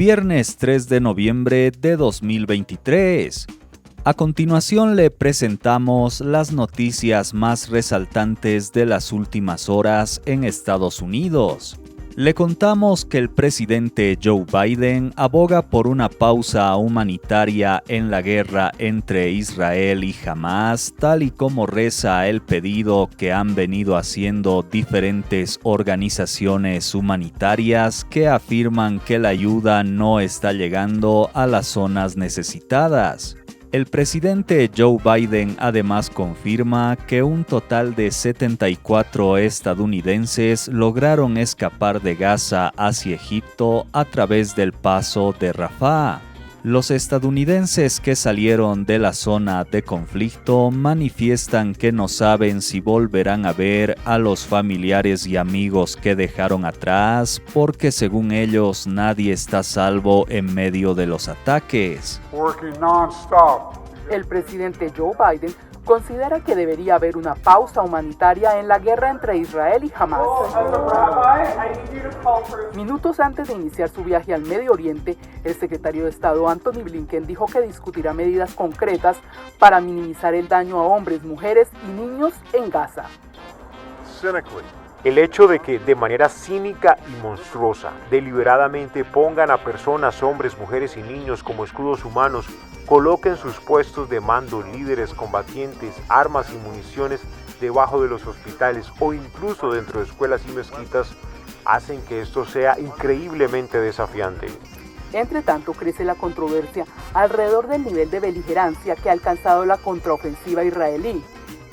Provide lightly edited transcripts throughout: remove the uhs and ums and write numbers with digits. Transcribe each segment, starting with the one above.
viernes 3 de noviembre de 2023. A continuación le presentamos las noticias más resaltantes de las últimas horas en Estados Unidos. Le contamos que el presidente Joe Biden aboga por una pausa humanitaria en la guerra entre Israel y Hamás, tal y como reza el pedido que han venido haciendo diferentes organizaciones humanitarias que afirman que la ayuda no está llegando a las zonas necesitadas. El presidente Joe Biden además confirma que un total de 74 estadounidenses lograron escapar de Gaza hacia Egipto a través del paso de Rafah. Los estadounidenses que salieron de la zona de conflicto manifiestan que no saben si volverán a ver a los familiares y amigos que dejaron atrás, porque según ellos nadie está a salvo en medio de los ataques. El presidente Joe Biden considera que debería haber una pausa humanitaria en la guerra entre Israel y Hamás. Minutos antes de iniciar su viaje al Medio Oriente, el secretario de Estado Antony Blinken dijo que discutirá medidas concretas para minimizar el daño a hombres, mujeres y niños en Gaza. El hecho de que de manera cínica y monstruosa, deliberadamente pongan a personas, hombres, mujeres y niños como escudos humanos, coloquen sus puestos de mando, líderes, combatientes, armas y municiones debajo de los hospitales o incluso dentro de escuelas y mezquitas, hacen que esto sea increíblemente desafiante. Entre tanto, crece la controversia alrededor del nivel de beligerancia que ha alcanzado la contraofensiva israelí.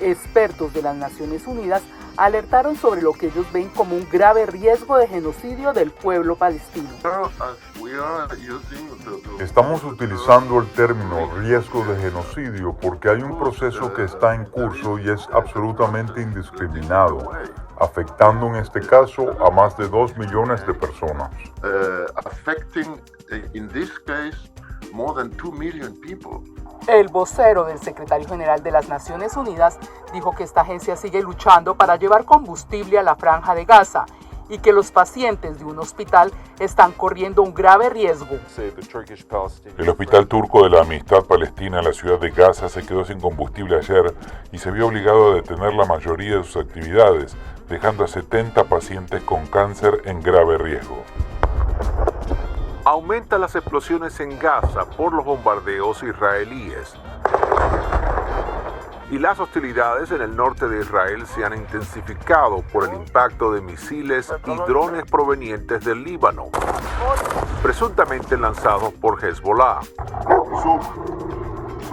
Expertos de las Naciones Unidas alertaron sobre lo que ellos ven como un grave riesgo de genocidio del pueblo palestino. Estamos utilizando el término riesgo de genocidio porque hay un proceso que está en curso y es absolutamente indiscriminado, afectando en este caso a más de 2 millones de personas. El vocero del secretario general de las Naciones Unidas dijo que esta agencia sigue luchando para llevar combustible a la franja de Gaza y que los pacientes de un hospital están corriendo un grave riesgo. El hospital turco de la Amistad Palestina en la ciudad de Gaza se quedó sin combustible ayer y se vio obligado a detener la mayoría de sus actividades, dejando a 70 pacientes con cáncer en grave riesgo. Aumentan las explosiones en Gaza por los bombardeos israelíes. Y las hostilidades en el norte de Israel se han intensificado por el impacto de misiles y drones provenientes del Líbano, presuntamente lanzados por Hezbollah.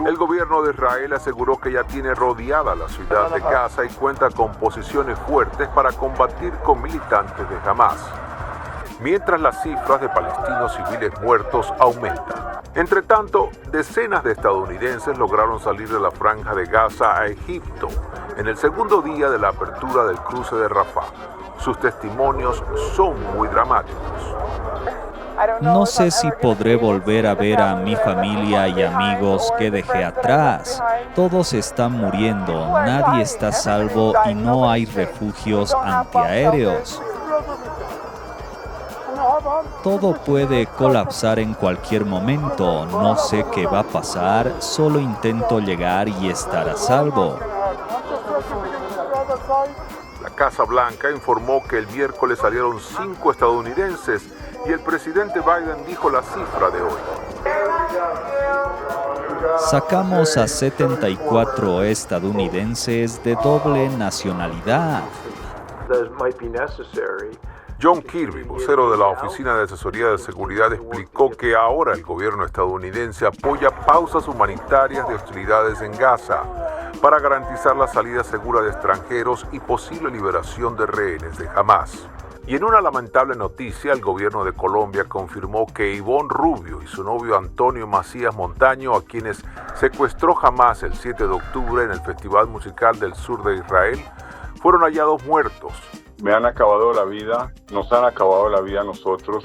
El gobierno de Israel aseguró que ya tiene rodeada la ciudad de Gaza y cuenta con posiciones fuertes para combatir con militantes de Hamás, mientras las cifras de palestinos civiles muertos aumentan. Entre tanto, decenas de estadounidenses lograron salir de la franja de Gaza a Egipto en el segundo día de la apertura del cruce de Rafah. Sus testimonios son muy dramáticos. No sé si podré volver a ver a mi familia y amigos que dejé atrás. Todos están muriendo, nadie está a salvo y no hay refugios antiaéreos. Todo puede colapsar en cualquier momento, no sé qué va a pasar, solo intento llegar y estar a salvo. La Casa Blanca informó que el miércoles salieron 5 estadounidenses y el presidente Biden dijo la cifra de hoy. Sacamos a 74 estadounidenses de doble nacionalidad. John Kirby, vocero de la Oficina de Asesoría de Seguridad, explicó que ahora el gobierno estadounidense apoya pausas humanitarias de hostilidades en Gaza para garantizar la salida segura de extranjeros y posible liberación de rehenes de Hamás. Y en una lamentable noticia, el gobierno de Colombia confirmó que Ivonne Rubio y su novio Antonio Macías Montaño, a quienes secuestró Hamás el 7 de octubre en el Festival Musical del Sur de Israel, fueron hallados muertos. Me han acabado la vida, nos han acabado la vida a nosotros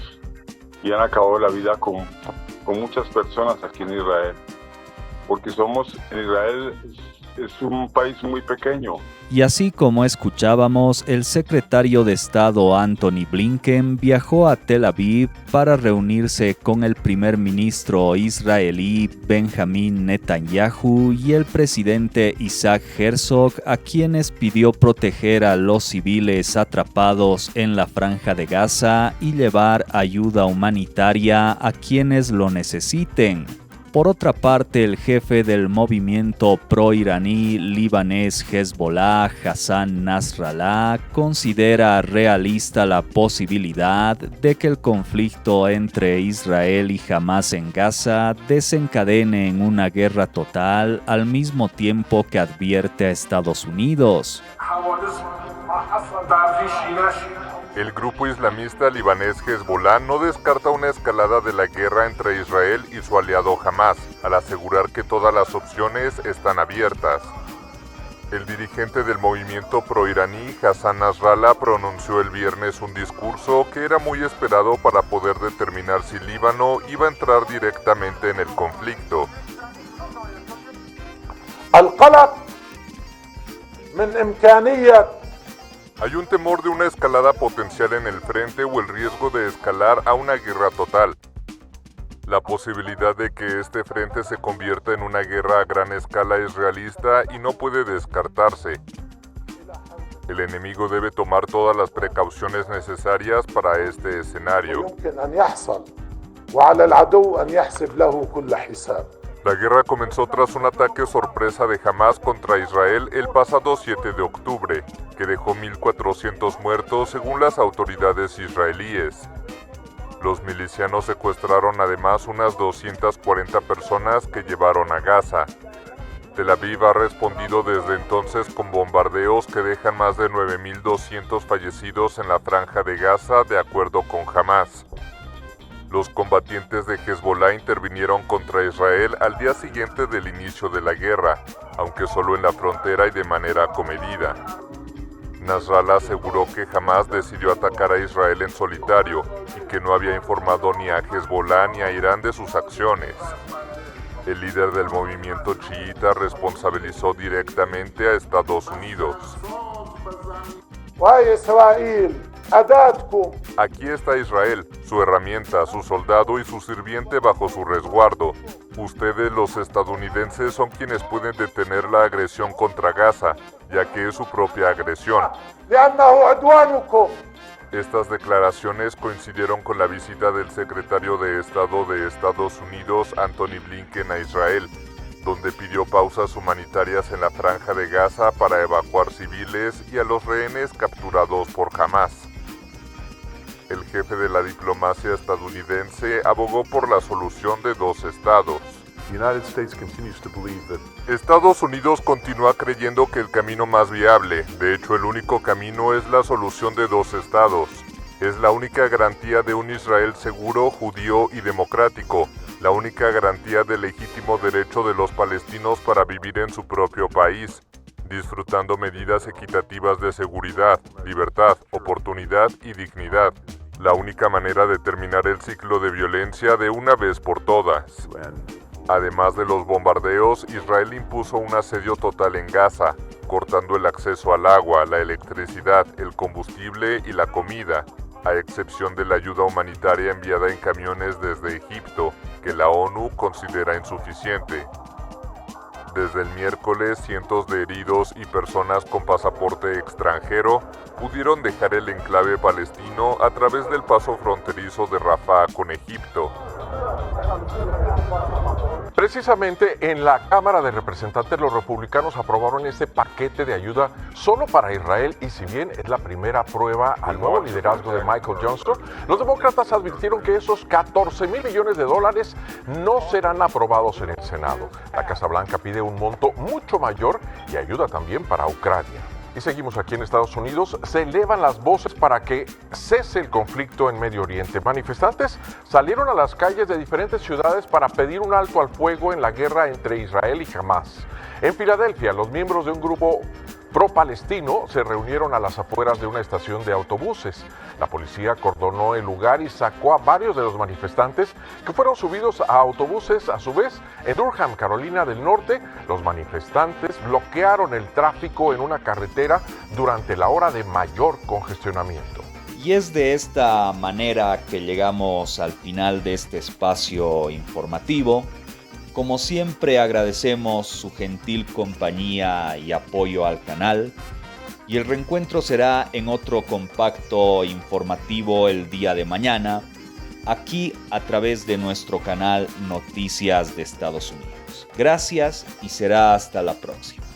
y han acabado la vida con muchas personas aquí en Israel. Porque en Israel es un país muy pequeño. Y así como escuchábamos, el secretario de Estado Antony Blinken viajó a Tel Aviv para reunirse con el primer ministro israelí Benjamin Netanyahu y el presidente Isaac Herzog, a quienes pidió proteger a los civiles atrapados en la Franja de Gaza y llevar ayuda humanitaria a quienes lo necesiten. Por otra parte, el jefe del movimiento pro-iraní libanés Hezbollah, Hassan Nasrallah, considera realista la posibilidad de que el conflicto entre Israel y Hamás en Gaza desencadene en una guerra total, al mismo tiempo que advierte a Estados Unidos. El grupo islamista libanés Hezbollah no descarta una escalada de la guerra entre Israel y su aliado Hamás, al asegurar que todas las opciones están abiertas. El dirigente del movimiento pro-iraní, Hassan Nasrallah, pronunció el viernes un discurso que era muy esperado para poder determinar si Líbano iba a entrar directamente en el conflicto. Hay un temor de una escalada potencial en el frente o el riesgo de escalar a una guerra total. La posibilidad de que este frente se convierta en una guerra a gran escala es realista y no puede descartarse. El enemigo debe tomar todas las precauciones necesarias para este escenario. La guerra comenzó tras un ataque sorpresa de Hamás contra Israel el pasado 7 de octubre, que dejó 1.400 muertos según las autoridades israelíes. Los milicianos secuestraron además unas 240 personas que llevaron a Gaza. Tel Aviv ha respondido desde entonces con bombardeos que dejan más de 9.200 fallecidos en la Franja de Gaza, de acuerdo con Hamás. Los combatientes de Hezbollah intervinieron contra Israel al día siguiente del inicio de la guerra, aunque solo en la frontera y de manera comedida. Nasrallah aseguró que Hamás decidió atacar a Israel en solitario y que no había informado ni a Hezbollah ni a Irán de sus acciones. El líder del movimiento chiita responsabilizó directamente a Estados Unidos. Aquí está Israel, su herramienta, su soldado y su sirviente bajo su resguardo. Ustedes, los estadounidenses, son quienes pueden detener la agresión contra Gaza, ya que es su propia agresión. Estas declaraciones coincidieron con la visita del secretario de Estado de Estados Unidos, Antony Blinken, a Israel, donde pidió pausas humanitarias en la Franja de Gaza para evacuar civiles y a los rehenes capturados por Hamás. El jefe de la diplomacia estadounidense abogó por la solución de dos estados. Estados Unidos continúa creyendo que el camino más viable, de hecho el único camino, es la solución de dos estados. Es la única garantía de un Israel seguro, judío y democrático, la única garantía del legítimo derecho de los palestinos para vivir en su propio país, disfrutando medidas equitativas de seguridad, libertad, oportunidad y dignidad. La única manera de terminar el ciclo de violencia de una vez por todas. Además de los bombardeos, Israel impuso un asedio total en Gaza, cortando el acceso al agua, la electricidad, el combustible y la comida, a excepción de la ayuda humanitaria enviada en camiones desde Egipto, que la ONU considera insuficiente. Desde el miércoles, cientos de heridos y personas con pasaporte extranjero pudieron dejar el enclave palestino a través del paso fronterizo de Rafah con Egipto. Precisamente en la Cámara de Representantes los republicanos aprobaron este paquete de ayuda solo para Israel y si bien es la primera prueba al nuevo liderazgo de Michael Johnson, los demócratas advirtieron que esos $14,000 millones no serán aprobados en el Senado. La Casa Blanca pide un monto mucho mayor y ayuda también para Ucrania. Y seguimos aquí en Estados Unidos, se elevan las voces para que cese el conflicto en Medio Oriente. Manifestantes salieron a las calles de diferentes ciudades para pedir un alto al fuego en la guerra entre Israel y Hamás. En Filadelfia, los miembros de un grupo pro-palestino se reunieron a las afueras de una estación de autobuses. La policía acordonó el lugar y sacó a varios de los manifestantes que fueron subidos a autobuses. A su vez, en Durham, Carolina del Norte, los manifestantes bloquearon el tráfico en una carretera durante la hora de mayor congestionamiento. Y es de esta manera que llegamos al final de este espacio informativo. Como siempre, agradecemos su gentil compañía y apoyo al canal, y el reencuentro será en otro compacto informativo el día de mañana, aquí a través de nuestro canal Noticias de Estados Unidos. Gracias y será hasta la próxima.